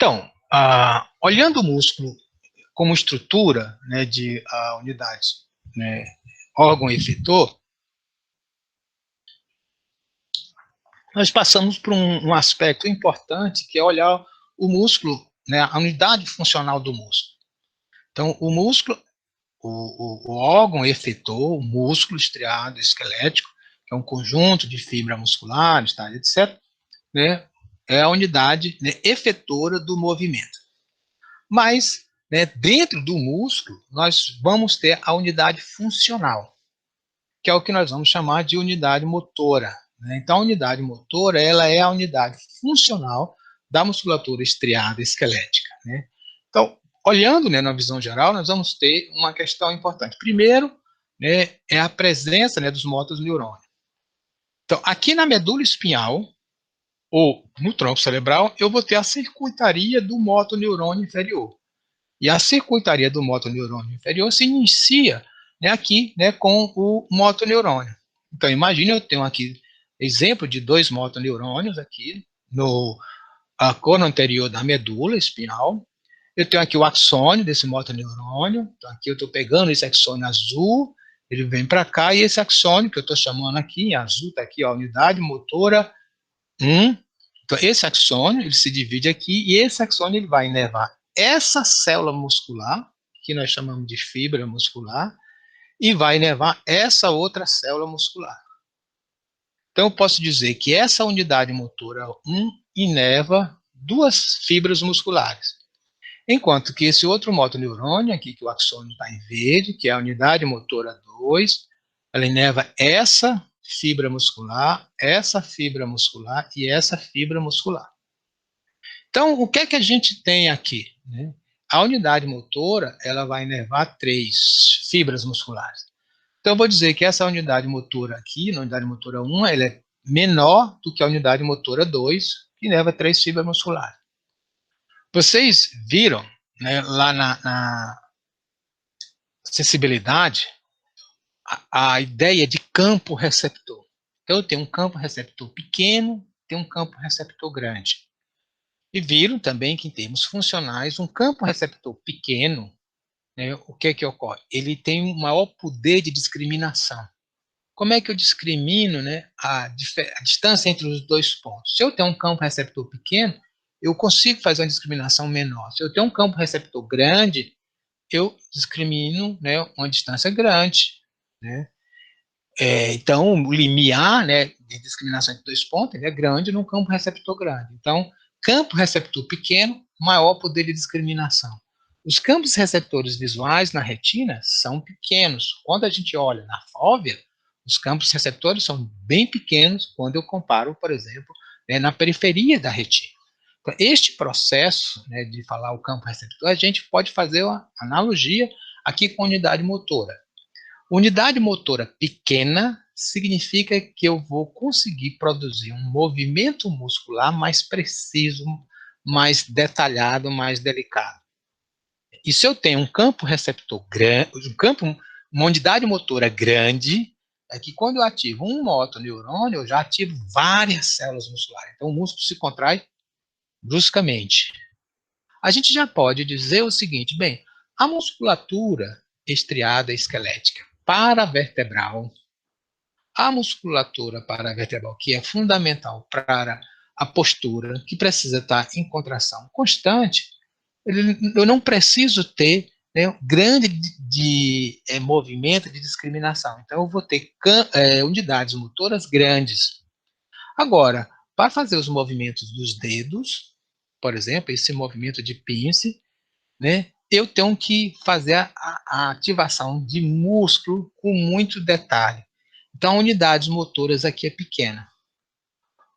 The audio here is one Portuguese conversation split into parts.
Então, olhando o músculo como estrutura, né, de unidades, né, órgão efetor, nós passamos por um aspecto importante, que é olhar o músculo, né, a unidade funcional do músculo. Então, o músculo, o órgão efetor, o músculo estriado esquelético, que é um conjunto de fibras musculares, tá, etc., né, é a unidade, né, efetora do movimento. Mas, né, dentro do músculo, nós vamos ter a unidade funcional, que é o que nós vamos chamar de unidade motora, né? Então, a unidade motora, ela é a unidade funcional da musculatura estriada esquelética, né? Então, olhando, né, na visão geral, nós vamos ter uma questão importante. Primeiro, né, é a presença, né, dos motoneurônios. Então, aqui na medula espinhal, ou no tronco cerebral, eu vou ter a circuitaria do motoneurônio inferior. E a circuitaria do motoneurônio inferior se inicia, né, aqui, né, com o motoneurônio. Então, imagine, eu tenho aqui exemplo de dois motoneurônios aqui no cono anterior da medula espinhal. Eu tenho aqui o axônio desse motoneurônio. Então, aqui eu estou pegando esse axônio azul, ele vem para cá, e esse axônio, que eu estou chamando aqui, em azul, está aqui, ó, unidade motora 1. Então, esse axônio, ele se divide aqui, e esse axônio ele vai inervar essa célula muscular, que nós chamamos de fibra muscular, e vai inervar essa outra célula muscular. Então, eu posso dizer que essa unidade motora 1 inerva duas fibras musculares, enquanto que esse outro motoneurônio aqui, que o axônio está em verde, que é a unidade motora 2, ela inerva essa fibra muscular e essa fibra muscular. Então, o que é que a gente tem aqui, né? A unidade motora, ela vai inervar 3 fibras musculares. Então, eu vou dizer que essa unidade motora aqui, na unidade motora 1, ela é menor do que a unidade motora 2, que inerva 3 fibras musculares. Vocês viram, né, lá na sensibilidade, a ideia de campo receptor. Então, eu tenho um campo receptor pequeno, tenho um campo receptor grande. E viram também que, em termos funcionais, um campo receptor pequeno, né, o que é que ocorre? Ele tem um maior poder de discriminação. Como é que eu discrimino, né, a distância entre os dois pontos? Se eu tenho um campo receptor pequeno, eu consigo fazer uma discriminação menor. Se eu tenho um campo receptor grande, eu discrimino, né, uma distância grande, né? Então, o limiar, né, de discriminação entre dois pontos é grande num campo receptor grande. Então, campo receptor pequeno, maior poder de discriminação. Os campos receptores visuais na retina são pequenos. Quando a gente olha na fóvea, os campos receptores são bem pequenos quando eu comparo, por exemplo, né, na periferia da retina. Então, este processo, né, de falar o campo receptor, a gente pode fazer uma analogia aqui com a unidade motora. Unidade motora pequena significa que eu vou conseguir produzir um movimento muscular mais preciso, mais detalhado, mais delicado. E se eu tenho um campo receptor grande, uma unidade motora grande, é que quando eu ativo um motoneurônio, eu já ativo várias células musculares. Então, o músculo se contrai bruscamente. A gente já pode dizer o seguinte, bem, a musculatura estriada esquelética paravertebral, a musculatura paravertebral, que é fundamental para a postura, que precisa estar em contração constante, eu não preciso ter, né, grande movimento de discriminação. Então, eu vou ter unidades motoras grandes. Agora, para fazer os movimentos dos dedos, por exemplo, esse movimento de pince, né, eu tenho que fazer a ativação de músculo com muito detalhe. Então, a unidades motoras aqui é pequena.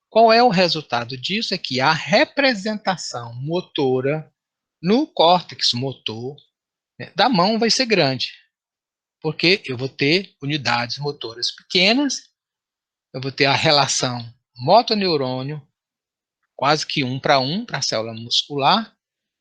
Qual é o resultado disso? É que a representação motora no córtex motor, né, da mão vai ser grande, porque eu vou ter unidades motoras pequenas, eu vou ter a relação motoneurônio quase que 1 para a célula muscular,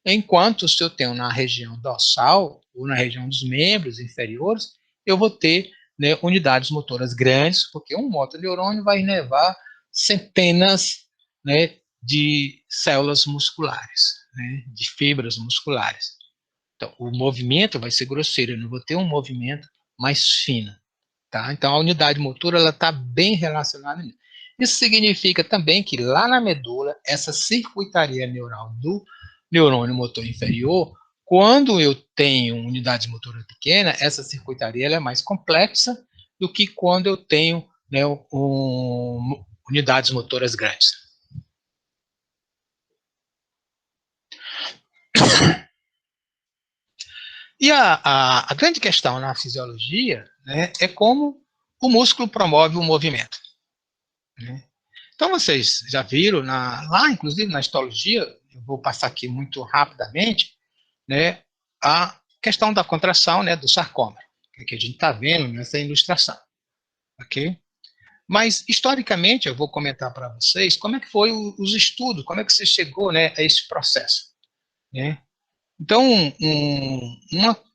enquanto se eu tenho na região dorsal ou na região dos membros inferiores, eu vou ter, né, unidades motoras grandes, porque um motoneurônio vai inervar centenas, né, de células musculares, né, de fibras musculares. Então, o movimento vai ser grosseiro, eu não vou ter um movimento mais fino. Tá? Então, a unidade motora está bem relacionada nisso. Isso significa também que lá na medula, essa circuitaria neural do neurônio motor inferior, quando eu tenho unidade motora pequena, essa circuitaria ela é mais complexa do que quando eu tenho, né, unidades motoras grandes. E a grande questão na fisiologia, né, é como o músculo promove o movimento. Né? Então, vocês já viram, lá inclusive na histologia, eu vou passar aqui muito rapidamente, né, a questão da contração, né, do sarcômero, que a gente está vendo nessa ilustração. Ok? Mas, historicamente, eu vou comentar para vocês como é que foi os estudos, como é que você chegou, né, a esse processo. Né? Então,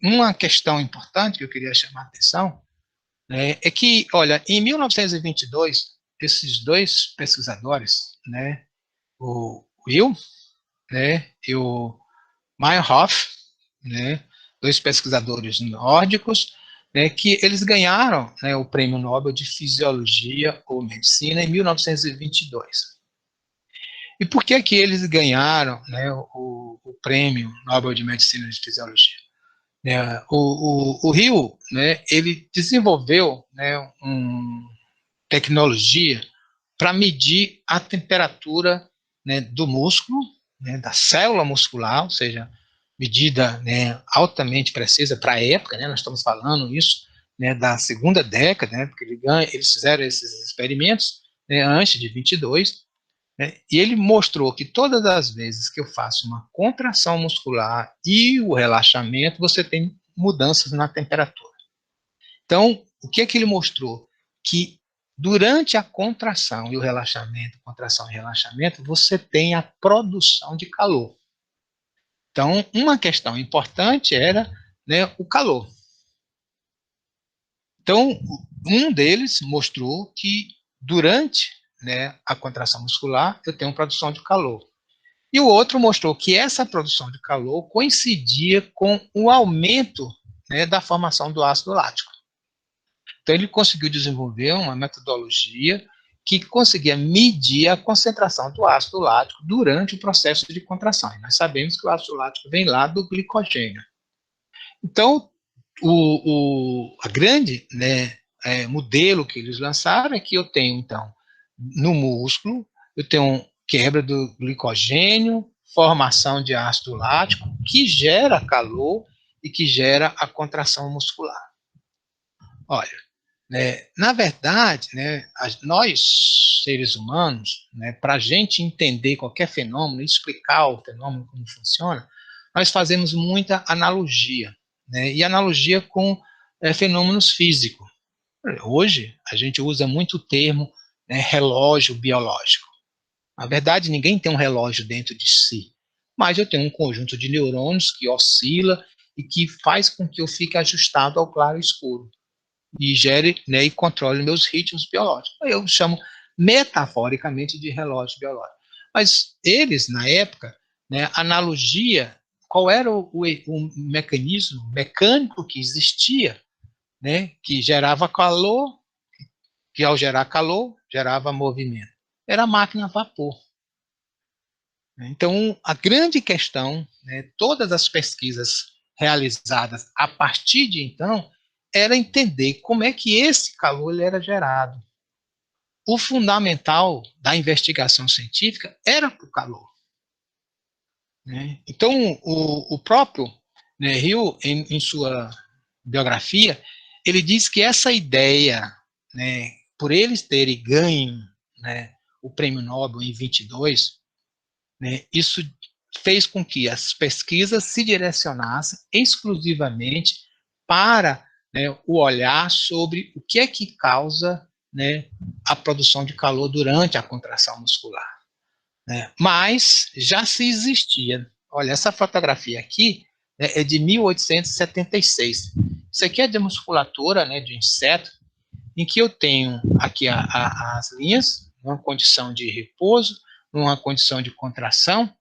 uma questão importante que eu queria chamar a atenção, né, é que, olha, em 1922, esses dois pesquisadores, né, o Will, né, e o Meyerhoff, né, dois pesquisadores nórdicos, né, que eles ganharam, né, o Prêmio Nobel de Fisiologia ou Medicina em 1922. E por que que eles ganharam, né, o Prêmio Nobel de Medicina e Fisiologia? O Rio, né, ele desenvolveu, né, uma tecnologia para medir a temperatura, né, do músculo, né, da célula muscular, ou seja, medida, né, altamente precisa para a época, né, nós estamos falando isso, né, da segunda década, né, porque eles fizeram esses experimentos, né, antes de 22, né, e ele mostrou que todas as vezes que eu faço uma contração muscular e o relaxamento, você tem mudanças na temperatura. Então, o que é que ele mostrou? Que durante a contração e relaxamento, você tem a produção de calor. Então, uma questão importante era, né, o calor. Então, um deles mostrou que durante, né, a contração muscular, eu tenho produção de calor. E o outro mostrou que essa produção de calor coincidia com o aumento, né, da formação do ácido lático. Então, ele conseguiu desenvolver uma metodologia que conseguia medir a concentração do ácido lático durante o processo de contração. E nós sabemos que o ácido lático vem lá do glicogênio. Então, a grande, né, modelo que eles lançaram é que eu tenho, então, no músculo, eu tenho quebra do glicogênio, formação de ácido lático, que gera calor e que gera a contração muscular. Olha, né, na verdade, né, nós, seres humanos, né, para a gente entender qualquer fenômeno, explicar o fenômeno, como funciona, nós fazemos muita analogia, né, e analogia com fenômenos físicos. Hoje, a gente usa muito o termo, né, relógio biológico. Na verdade, ninguém tem um relógio dentro de si, mas eu tenho um conjunto de neurônios que oscila e que faz com que eu fique ajustado ao claro e escuro e gere, né, e controle meus ritmos biológicos. Eu chamo metaforicamente de relógio biológico. Mas eles, na época, né, analogia, qual era o mecanismo mecânico que existia, né, que gerava calor, que ao gerar calor, gerava movimento. Era a máquina a vapor. Então, a grande questão, né, todas as pesquisas realizadas a partir de então, era entender como é que esse calor ele era gerado. O fundamental da investigação científica era o calor. Né? Então, o próprio, né, Hill, em sua biografia, ele diz que essa ideia, né, por eles terem ganho, né, o prêmio Nobel em 22, né, isso fez com que as pesquisas se direcionassem exclusivamente para, né, o olhar sobre o que é que causa, né, a produção de calor durante a contração muscular. Né? Mas já se existia. Olha, essa fotografia aqui, né, é de 1876. Isso aqui é de musculatura, né, de inseto, em que eu tenho aqui as linhas, uma condição de repouso, numa condição de contração,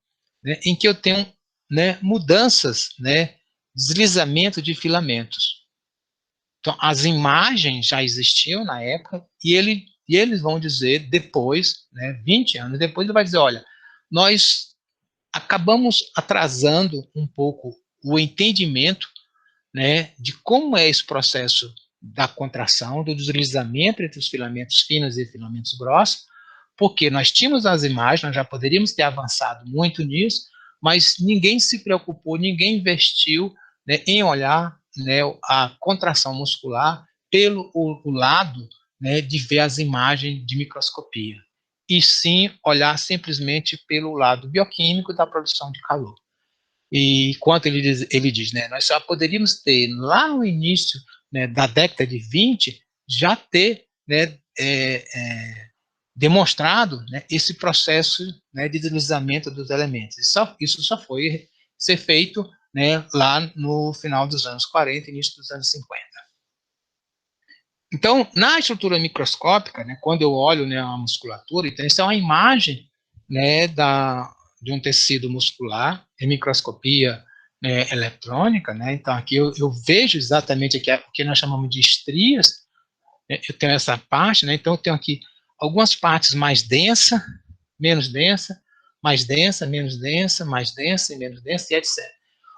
né, em que eu tenho, né, mudanças, né, deslizamento de filamentos. Então, as imagens já existiam na época, e eles vão dizer depois, né, 20 anos depois, ele vai dizer, olha, nós acabamos atrasando um pouco o entendimento, né, de como é esse processo da contração, do deslizamento entre os filamentos finos e filamentos grossos, porque nós tínhamos as imagens, nós já poderíamos ter avançado muito nisso, mas ninguém se preocupou, ninguém investiu, né, em olhar, né, a contração muscular pelo o lado, né, de ver as imagens de microscopia, e sim olhar simplesmente pelo lado bioquímico da produção de calor. E quanto ele diz, né, nós só poderíamos ter, lá no início, né, da década de 20, já ter, né, demonstrado, né, esse processo, né, de deslizamento dos elementos. Isso só foi ser feito, né, lá no final dos anos 40, início dos anos 50. Então, na estrutura microscópica, né, quando eu olho, né, a musculatura, então isso é uma imagem, né, de um tecido muscular em microscopia, né, eletrônica, né, então aqui eu vejo exatamente aqui, o que nós chamamos de estrias, né, eu tenho essa parte, né, então eu tenho aqui algumas partes mais densa, menos densa, mais densa, menos densa, mais densa e menos densa, e etc.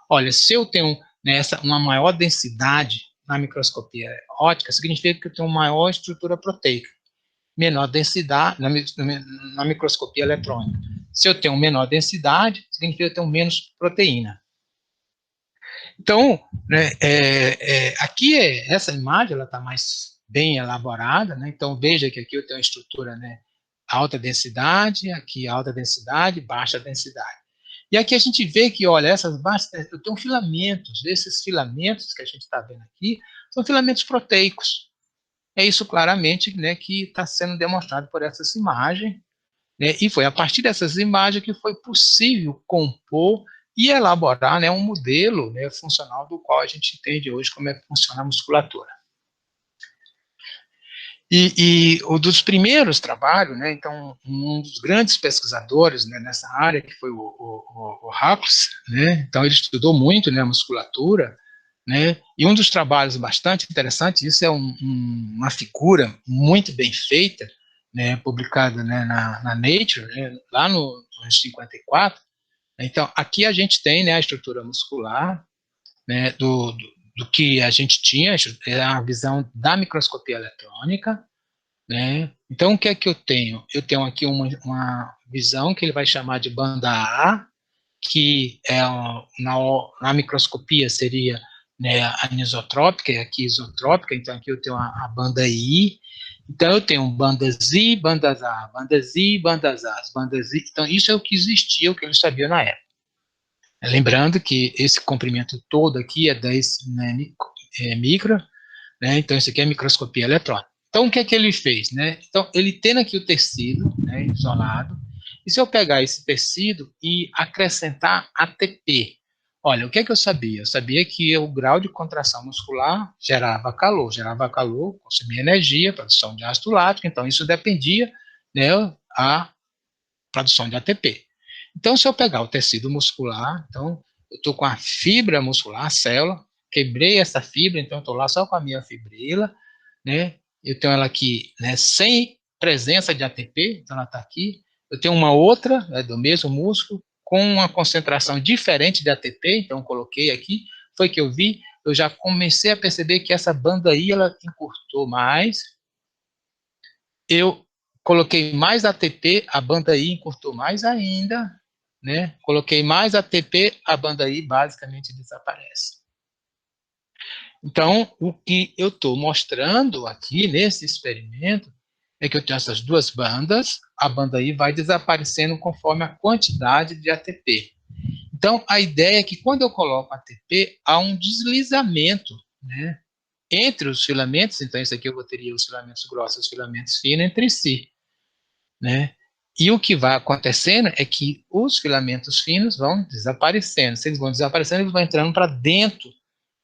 Olha, se eu tenho, né, uma maior densidade na microscopia óptica, significa que eu tenho uma maior estrutura proteica. Menor densidade na microscopia eletrônica. Se eu tenho menor densidade, significa que eu tenho menos proteína. Então, né, aqui essa imagem ela está mais bem elaborada, né? Então veja que aqui eu tenho uma estrutura, né, alta densidade, aqui alta densidade, baixa densidade. E aqui a gente vê que, olha, essas baixas, eu tenho filamentos, esses filamentos que a gente está vendo aqui são filamentos proteicos. É isso claramente, né, que está sendo demonstrado por essas imagens, né, e foi a partir dessas imagens que foi possível compor e elaborar, né, um modelo, né, funcional do qual a gente entende hoje como é que funciona a musculatura. E um dos primeiros trabalhos, né, então, um dos grandes pesquisadores, né, nessa área, que foi o Hackles, né, então ele estudou muito, né, a musculatura, né, e um dos trabalhos bastante interessantes, isso é uma figura muito bem feita, né, publicada, né, na Nature, né, lá no 54. Então, aqui a gente tem, né, a estrutura muscular, né, do que a gente tinha, a visão da microscopia eletrônica, né? Então, o que é que eu tenho? Eu tenho aqui uma visão que ele vai chamar de banda A, que na microscopia seria, né, anisotrópica, e aqui isotrópica, então aqui eu tenho a banda I, então eu tenho bandas I, bandas A, bandas I, bandas A, bandas I, então isso é o que existia, o que eles sabiam na época. Lembrando que esse comprimento todo aqui é 10 micro, né? Então isso aqui é microscopia eletrônica. Então o que é que ele fez, né? Então ele tendo aqui o tecido, né, isolado, e se eu pegar esse tecido e acrescentar ATP, olha, o que é que eu sabia? Eu sabia que o grau de contração muscular gerava calor, consumia energia, produção de ácido lático, então isso dependia, né, a produção de ATP. Então, se eu pegar o tecido muscular, então, eu estou com a fibra muscular, a célula, quebrei essa fibra, então eu estou lá só com a minha fibrila, né? Eu tenho ela aqui, né, sem presença de ATP, então ela está aqui. Eu tenho uma outra, né, do mesmo músculo, com uma concentração diferente de ATP, então eu coloquei aqui, foi que eu vi, eu já comecei a perceber que essa banda aí, ela encurtou mais, eu coloquei mais ATP, a banda I encurtou mais ainda, né? Coloquei mais ATP, a banda I basicamente desaparece. Então, o que eu estou mostrando aqui nesse experimento é que eu tenho essas duas bandas, a banda I vai desaparecendo conforme a quantidade de ATP. Então, a ideia é que quando eu coloco ATP, há um deslizamento, né, entre os filamentos, então isso aqui eu teria os filamentos grossos e os filamentos finos entre si, né? E o que vai acontecendo é que os filamentos finos vão desaparecendo. Se eles vão desaparecendo, eles vão entrando para dentro,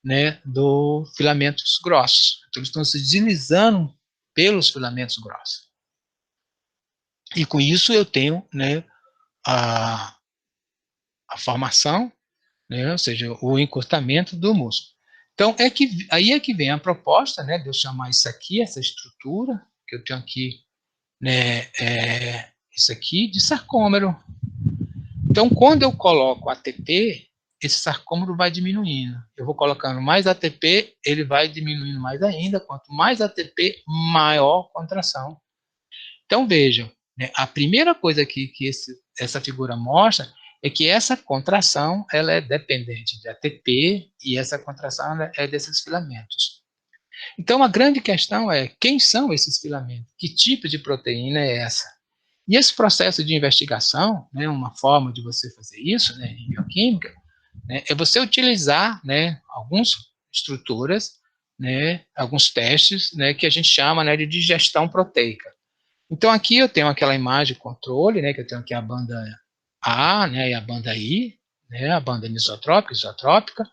né, dos filamentos grossos. Então, eles estão se deslizando pelos filamentos grossos. E com isso eu tenho, né, a formação, né, ou seja, o encurtamento do músculo. Então, aí é que vem a proposta, né, de eu chamar isso aqui, essa estrutura, que eu tenho aqui, né, isso aqui, de sarcômero. Então, quando eu coloco ATP, esse sarcômero vai diminuindo. Eu vou colocando mais ATP, ele vai diminuindo mais ainda. Quanto mais ATP, maior contração. Então, vejam, né, a primeira coisa que essa figura mostra é que essa contração ela é dependente de ATP e essa contração é desses filamentos. Então, a grande questão é quem são esses filamentos? Que tipo de proteína é essa? E esse processo de investigação, né, uma forma de você fazer isso, né, em bioquímica, né, é você utilizar, né, algumas estruturas, né, alguns testes, né, que a gente chama, né, de digestão proteica. Então aqui eu tenho aquela imagem controle, né, que eu tenho aqui a banda A, né, e a banda I, né, a banda anisotrópica, isotrópica,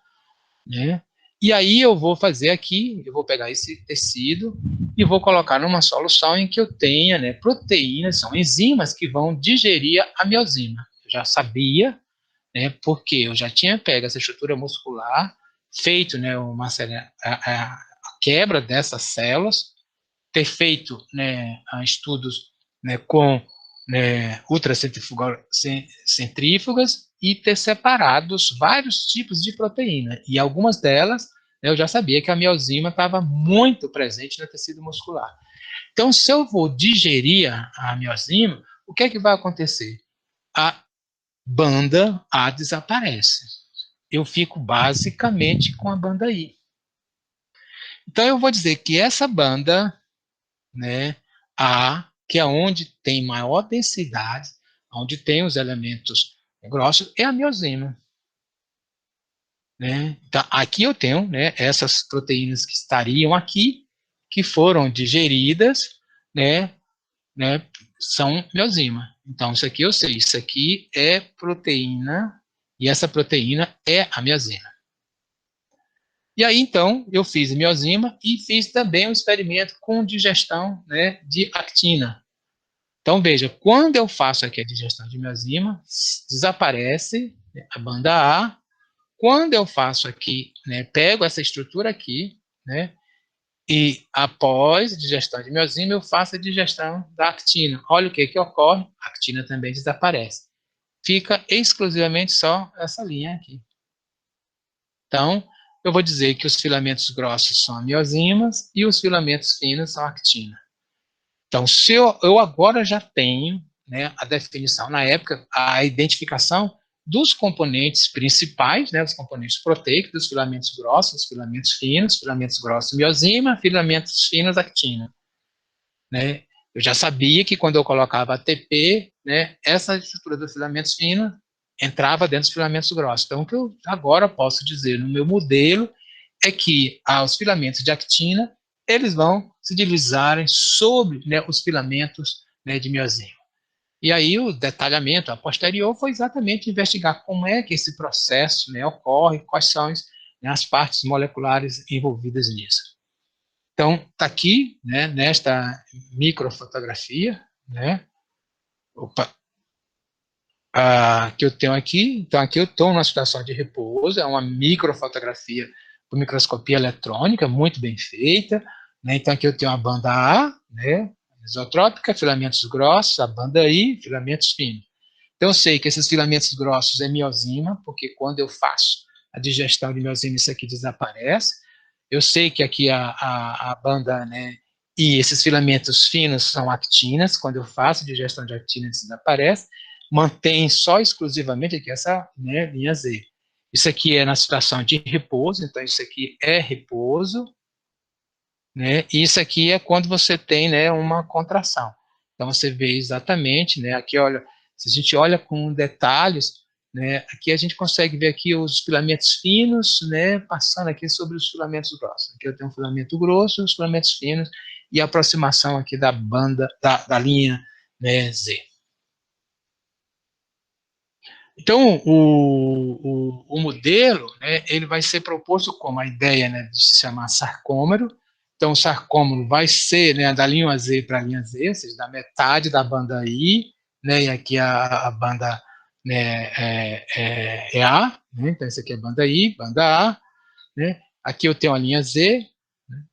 né, e aí eu vou fazer aqui, eu vou pegar esse tecido e vou colocar numa solução em que eu tenha, né, proteínas, são enzimas que vão digerir a miosina. Eu já sabia, né, porque eu já tinha pego essa estrutura muscular, feito, né, a quebra dessas células, ter feito, né, estudos, né, com, né, ultracentrífugas e ter separado vários tipos de proteína. E algumas delas, né, eu já sabia que a miosina estava muito presente no tecido muscular. Então, se eu vou digerir a miosina, o que é que vai acontecer? A banda A desaparece. Eu fico basicamente com a banda I. Então, eu vou dizer que essa banda, né, A, que é onde tem maior densidade, onde tem os elementos grossos, é a miosina. Né? Então, aqui eu tenho, né, essas proteínas que estariam aqui, que foram digeridas, né, são miosina. Então, isso aqui eu sei, isso aqui é proteína, e essa proteína é a miosina. E aí, então, eu fiz miosina e fiz também um experimento com digestão, né, de actina. Então, veja, quando eu faço aqui a digestão de miosina, desaparece, né, a banda A. Quando eu faço aqui, né, pego essa estrutura aqui, né, e após a digestão de miosina, eu faço a digestão da actina. Olha o que ocorre, a actina também desaparece. Fica exclusivamente só essa linha aqui. Então, eu vou dizer que os filamentos grossos são a miosinas e os filamentos finos são a actina. Então, se eu agora já tenho, né, a definição, na época, a identificação dos componentes principais, né, os componentes proteicos, dos filamentos grossos miosina, filamentos finos actina. Né? Eu já sabia que quando eu colocava ATP, né, essa estrutura dos filamentos finos entrava dentro dos filamentos grossos. Então, o que eu agora posso dizer no meu modelo é que os filamentos de actina eles vão se divisarem sobre, né, os filamentos, né, de miosina. E aí o detalhamento a posterior foi exatamente investigar como é que esse processo, né, ocorre, quais são, né, as partes moleculares envolvidas nisso. Então, está aqui, né, nesta microfotografia, né, opa, que eu tenho aqui. Então, aqui eu estou numa situação de repouso, é uma microfotografia com microscopia eletrônica, muito bem feita. Né? Então, aqui eu tenho a banda A, né, isotrópica, filamentos grossos, a banda I, filamentos finos. Então, eu sei que esses filamentos grossos é miosina, porque quando eu faço a digestão de miosina, isso aqui desaparece. Eu sei que aqui a banda, né, e esses filamentos finos são actinas, quando eu faço digestão de actina, isso desaparece. Mantém só exclusivamente aqui essa, né, linha Z. Isso aqui é na situação de repouso, então isso aqui é repouso, né, e isso aqui é quando você tem, né, uma contração. Então você vê exatamente, né, aqui olha, se a gente olha com detalhes, né, aqui a gente consegue ver aqui os filamentos finos, né, passando aqui sobre os filamentos grossos. Aqui eu tenho um filamento grosso, os filamentos finos e a aproximação aqui da banda, da linha, né, Z. Então, o modelo, né, ele vai ser proposto como a ideia, né, de se chamar sarcômero. Então, o sarcômero vai ser, né, da linha Z para a linha Z, ou seja, da metade da banda I, né, e aqui a banda, né, é A, né, então essa aqui é banda I, banda A, né, aqui eu tenho a linha Z, né,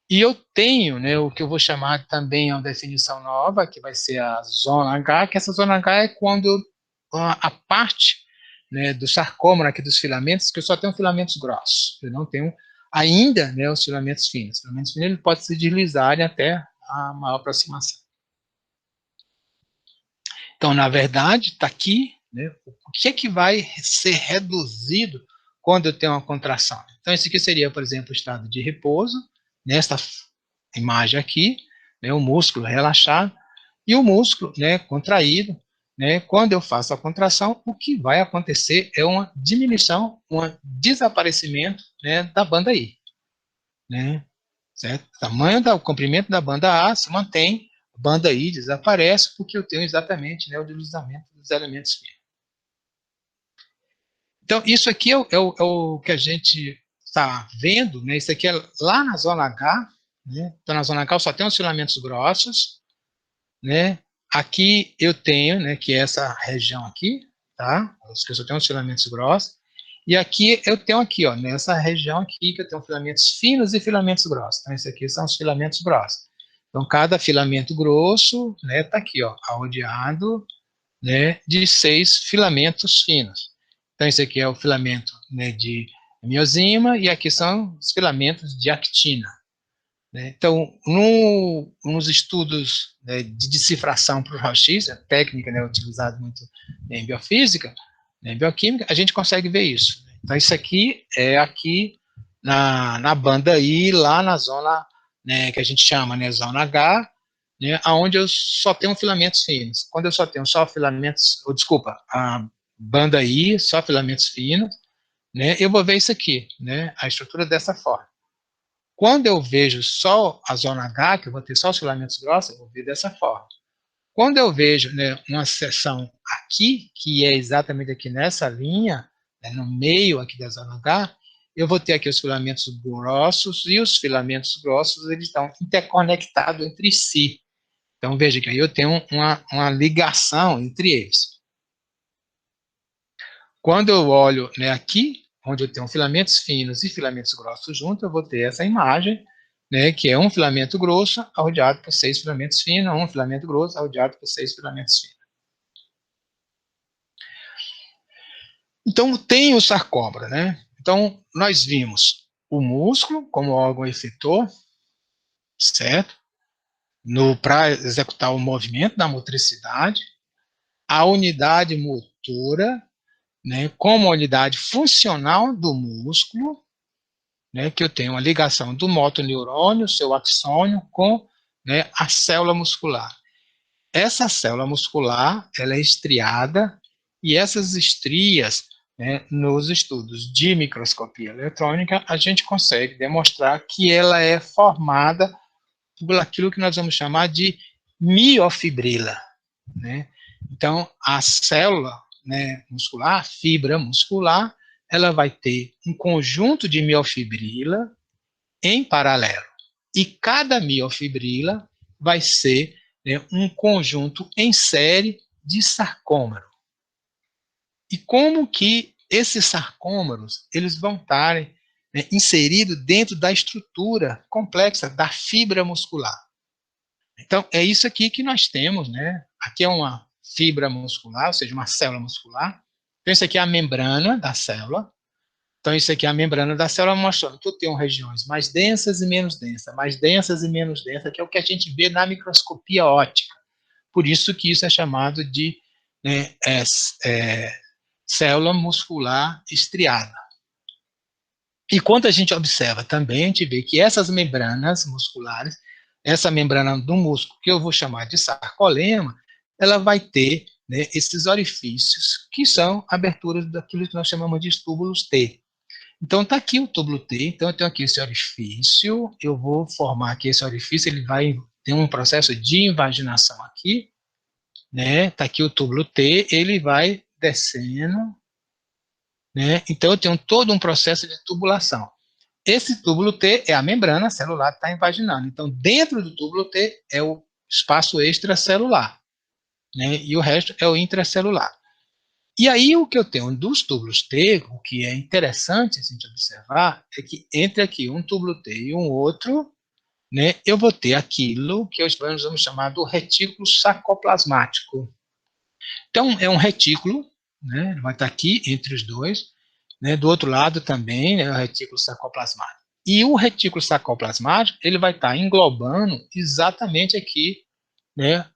e eu tenho, né, o que eu vou chamar também é uma definição nova, que vai ser a zona H, que essa zona H é quando a parte, né, do sarcômero aqui dos filamentos, que eu só tenho filamentos grossos, eu não tenho ainda, né, os filamentos finos. Os filamentos finos ele pode se deslizarem até a maior aproximação. Então, na verdade, está aqui, né, o que é que vai ser reduzido quando eu tenho uma contração. Então, esse aqui seria, por exemplo, o estado de repouso, nesta imagem aqui, né, o músculo relaxado, e o músculo, né, contraído, né, quando eu faço a contração, o que vai acontecer é uma diminuição, um desaparecimento, né, da banda I, né, certo? O tamanho do comprimento da banda A se mantém, a banda I desaparece porque eu tenho exatamente, né, o deslizamento dos elementos finos. Então, isso aqui é o que a gente está vendo, né? Isso aqui é lá na zona H, né? Então, na zona H eu só tenho os filamentos grossos, né? Aqui eu tenho, né, que é essa região aqui, tá? Eu só tenho os filamentos grossos. E aqui eu tenho aqui, ó, nessa região aqui que eu tenho filamentos finos e filamentos grossos. Então, esses aqui são os filamentos grossos. Então, cada filamento grosso, né, tá aqui, ó, rodeado, né, de 6 filamentos finos. Então, esse aqui é o filamento, né, de miosima e aqui são os filamentos de actina. Né? Então, nos estudos, né, de decifração por raio-x, a técnica, né, utilizada muito em biofísica, né, em bioquímica, a gente consegue ver isso. Então, isso aqui é aqui na banda I, lá na zona, né, que a gente chama, né, zona H, né, onde eu só tenho filamentos finos. Quando eu só tenho só filamentos, ou desculpa, a banda I, só filamentos finos, né, eu vou ver isso aqui, né, a estrutura dessa forma. Quando eu vejo só a zona H, que eu vou ter só os filamentos grossos, eu vou ver dessa forma. Quando eu vejo, né, uma seção aqui, que é exatamente aqui nessa linha, né, no meio aqui da zona H, eu vou ter aqui os filamentos grossos, e os filamentos grossos eles estão interconectados entre si. Então, veja que aí eu tenho uma ligação entre eles. Quando eu olho, né, aqui, onde eu tenho filamentos finos e filamentos grossos juntos, eu vou ter essa imagem, né, que é um filamento grosso rodeado por 6 filamentos finos, um filamento grosso rodeado por 6 filamentos finos. Então, tem o sarcômero, né? Então, nós vimos o músculo como órgão efetor, certo? Para executar o movimento da motricidade, a unidade motora, né, como unidade funcional do músculo, né, que eu tenho uma ligação do motoneurônio, seu axônio, com, né, a célula muscular. Essa célula muscular, ela é estriada, e essas estrias, né, nos estudos de microscopia eletrônica, a gente consegue demonstrar que ela é formada por aquilo que nós vamos chamar de miofibrila, né? Então, a célula, né, muscular, a fibra muscular, ela vai ter um conjunto de miofibrila em paralelo. E cada miofibrila vai ser, né, um conjunto em série de sarcômero. E como que esses sarcômeros eles vão estar, né, inseridos dentro da estrutura complexa da fibra muscular? Então, é isso aqui que nós temos, né? Aqui é uma fibra muscular, ou seja, uma célula muscular. Então, isso aqui é a membrana da célula. Então, isso aqui é a membrana da célula mostrando que eu tenho regiões mais densas e menos densas, mais densas e menos densas, que é o que a gente vê na microscopia óptica. Por isso que isso é chamado de, né, célula muscular estriada. E quando a gente observa também, a gente vê que essas membranas musculares, essa membrana do músculo, que eu vou chamar de sarcolema, ela vai ter, né, esses orifícios, que são aberturas daquilo que nós chamamos de túbulos T. Então, está aqui o túbulo T, então eu tenho aqui esse orifício, eu vou formar aqui esse orifício, ele vai ter um processo de invaginação aqui, né? Está aqui o túbulo T, ele vai descendo, né? Então, eu tenho todo um processo de tubulação. Esse túbulo T é a membrana celular que está invaginando. Então, dentro do túbulo T é o espaço extracelular. né, e o resto é o intracelular. E aí o que eu tenho dos túbulos T, o que é interessante a gente observar, é que entre aqui um túbulo T e um outro, né, eu vou ter aquilo que vamos chamar do retículo sarcoplasmático. Então, é um retículo, né, vai estar aqui entre os dois, né, do outro lado também, né, o retículo sarcoplasmático. E o retículo sarcoplasmático, ele vai estar englobando exatamente aqui, né,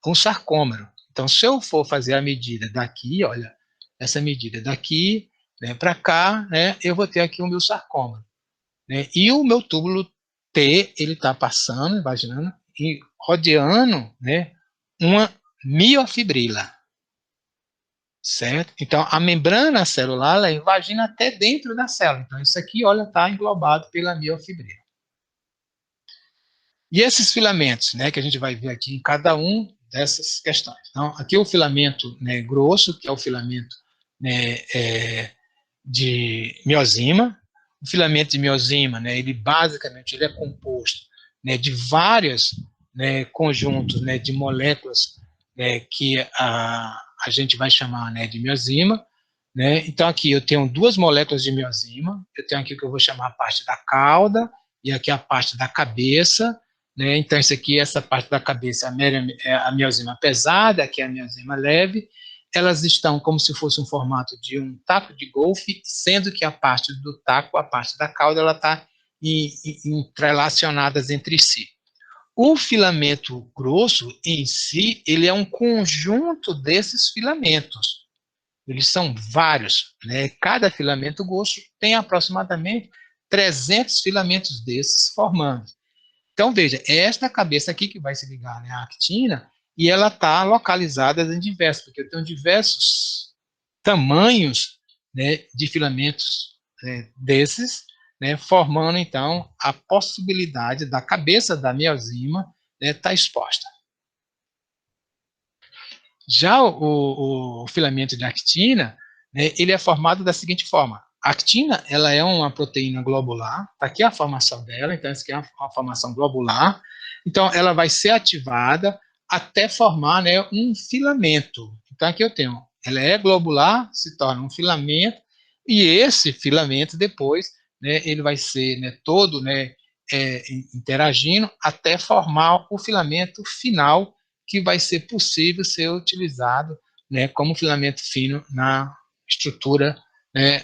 um sarcômero. Então, se eu for fazer a medida daqui, olha, essa medida daqui, né, para cá, né, eu vou ter aqui o meu sarcômero, né, e o meu túbulo T, ele está passando, imaginando, e rodeando, né, uma miofibrila, certo? Então, a membrana celular, ela invagina até dentro da célula. Então, isso aqui, olha, está englobado pela miofibrila. E esses filamentos, né, que a gente vai ver aqui em cada um dessas questões. Então, aqui o filamento, né, grosso, que é o filamento, né, de miosima. O filamento de miosima, né, ele basicamente ele é composto, né, de vários, né, conjuntos, né, de moléculas, né, que a gente vai chamar, né, de miosima. Né? Então, aqui eu tenho duas moléculas de miosima. Eu tenho aqui o que eu vou chamar a parte da cauda e aqui a parte da cabeça. Né? Então, isso aqui, essa parte da cabeça é a miosima pesada, aqui é a miosima leve. Elas estão como se fosse um formato de um taco de golfe, sendo que a parte do taco, a parte da cauda, ela está entrelacionadas entre si. O filamento grosso em si, ele é um conjunto desses filamentos. Eles são vários, né? Cada filamento grosso tem aproximadamente 300 filamentos desses formando. Então, veja, é esta cabeça aqui que vai se ligar, né, à actina, e ela está localizada em diversos, porque eu tenho diversos tamanhos, né, de filamentos, né, desses, né, formando, então, a possibilidade da cabeça da miosima, né, estar exposta. Já o filamento de actina, né, ele é formado da seguinte forma. A actina, ela é uma proteína globular, está aqui a formação dela, então essa aqui é uma formação globular. Então, ela vai ser ativada até formar, né, um filamento. Então, aqui eu tenho, ela é globular, se torna um filamento, e esse filamento depois, né, ele vai ser, né, todo, né, interagindo até formar o filamento final, que vai ser possível ser utilizado, né, como filamento fino na estrutura, né,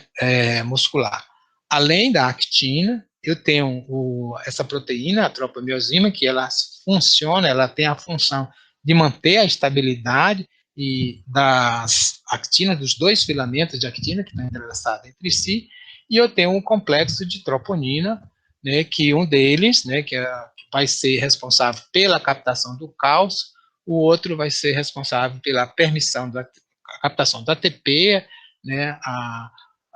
muscular. Além da actina, eu tenho essa proteína, a tropomiosina, que ela funciona, ela tem a função de manter a estabilidade e das actinas, dos dois filamentos de actina que estão entrelaçados entre si, e eu tenho um complexo de troponina, né, que um deles, né, que vai ser responsável pela captação do cálcio, o outro vai ser responsável pela permissão da captação do ATP, né,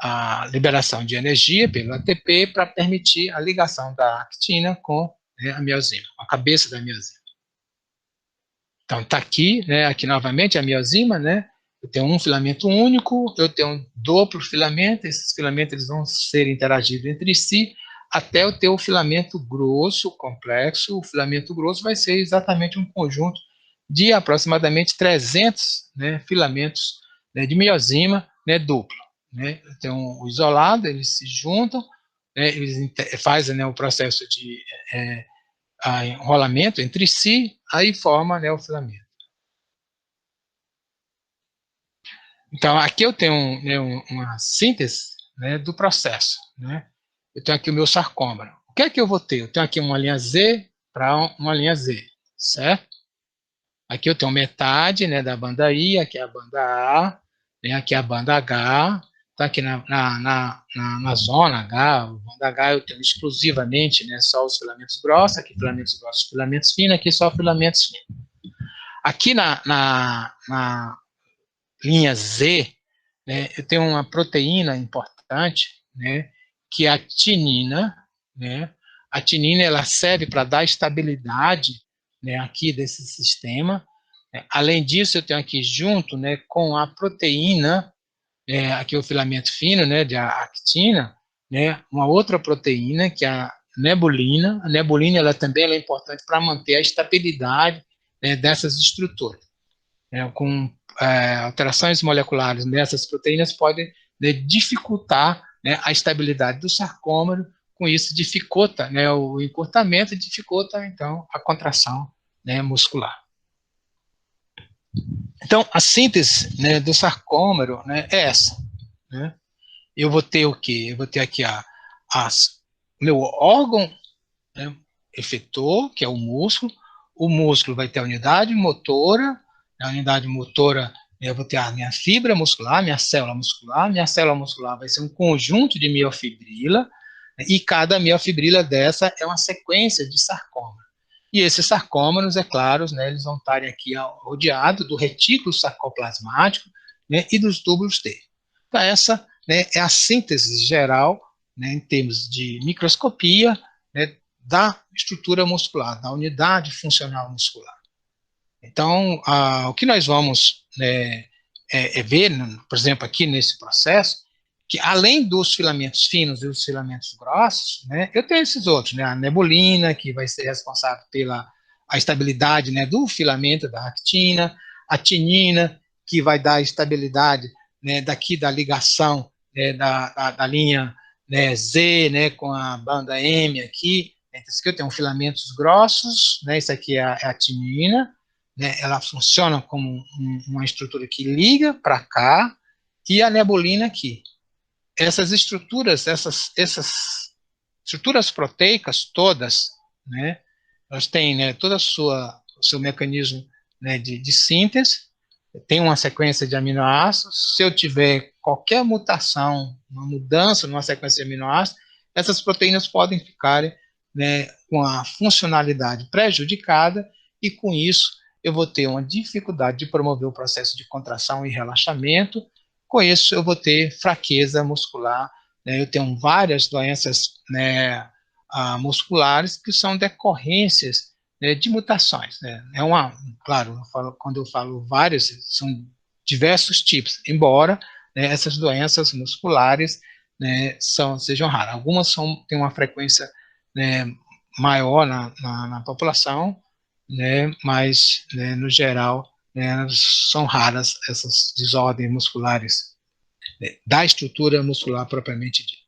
a liberação de energia pelo ATP para permitir a ligação da actina com, né, a miosina, a cabeça da miosina. Então, está aqui, né, aqui novamente a miosima, né, eu tenho um filamento único, eu tenho um duplo filamento, esses filamentos eles vão ser interagidos entre si, até eu ter o filamento grosso, complexo. O filamento grosso vai ser exatamente um conjunto de aproximadamente 300, né, filamentos, né, de miosima, né, duplo. Né? Eu tenho o isolado, eles se juntam, né, eles fazem, né, o processo de enrolamento entre si, aí forma, né, o filamento. Então, aqui eu tenho, né, uma síntese, né, do processo. Né? Eu tenho aqui o meu sarcômero. O que é que eu vou ter? Eu tenho aqui uma linha Z para uma linha Z, certo? Aqui eu tenho metade, né, da banda I, aqui é a banda A, né, aqui é a banda H. Então, aqui na zona H, banda H, eu tenho exclusivamente, né, só os filamentos grossos, aqui filamentos grossos, filamentos finos, aqui só filamentos finos. Aqui na linha Z, né, eu tenho uma proteína importante, né, que é a tinina, né? A tinina ela serve para dar estabilidade, né, aqui desse sistema. Né? Além disso, eu tenho aqui junto, né, com a proteína, aqui o filamento fino, né, de actina, né, uma outra proteína que é a nebulina. A nebulina ela também ela é importante para manter a estabilidade, né, dessas estruturas. com alterações moleculares nessas proteínas podem, né, dificultar, né, a estabilidade do sarcômero, com isso dificulta, né, o encurtamento, dificulta então a contração, né, muscular. Então a síntese, né, do sarcômero, né, é essa, né? Eu vou ter o quê? Eu vou ter aqui meu órgão, né, efetor, que é o músculo vai ter a unidade motora, a unidade motora, eu vou ter a minha fibra muscular, minha célula muscular vai ser um conjunto de miofibrila, e cada miofibrila dessa é uma sequência de sarcômeros. E esses sarcômeros, é claro, né, eles vão estar aqui rodeados do retículo sarcoplasmático, né, e dos túbulos T. Então, essa, né, é a síntese geral, né, em termos de microscopia, né, da estrutura muscular, da unidade funcional muscular. Então, o que nós vamos, né, ver, por exemplo, aqui nesse processo, que além dos filamentos finos e dos filamentos grossos, né, eu tenho esses outros, né, a nebulina, que vai ser responsável pela a estabilidade, né, do filamento da actina, a tinina, que vai dar estabilidade, né, daqui da ligação, né, da linha, né, Z, né, com a banda M aqui. Esse aqui eu tenho filamentos grossos, né, isso aqui é a tinina, né, ela funciona como uma estrutura que liga para cá, e a nebulina aqui. Essas estruturas, essas estruturas proteicas todas, né, elas têm, né, toda o seu mecanismo, né, de síntese, tem uma sequência de aminoácidos. Se eu tiver qualquer mutação, uma mudança numa sequência de aminoácidos, essas proteínas podem ficar, né, com a funcionalidade prejudicada, e com isso eu vou ter uma dificuldade de promover o processo de contração e relaxamento. Com isso eu vou ter fraqueza muscular, né, eu tenho várias doenças, né, musculares que são decorrências, né, de mutações, né? Claro, quando eu falo vários, são diversos tipos, embora, né, essas doenças musculares, né, sejam raras. Algumas têm uma frequência, né, maior na população, né, mas, né, no geral, né, são raras essas desordens musculares, né, da estrutura muscular propriamente dita.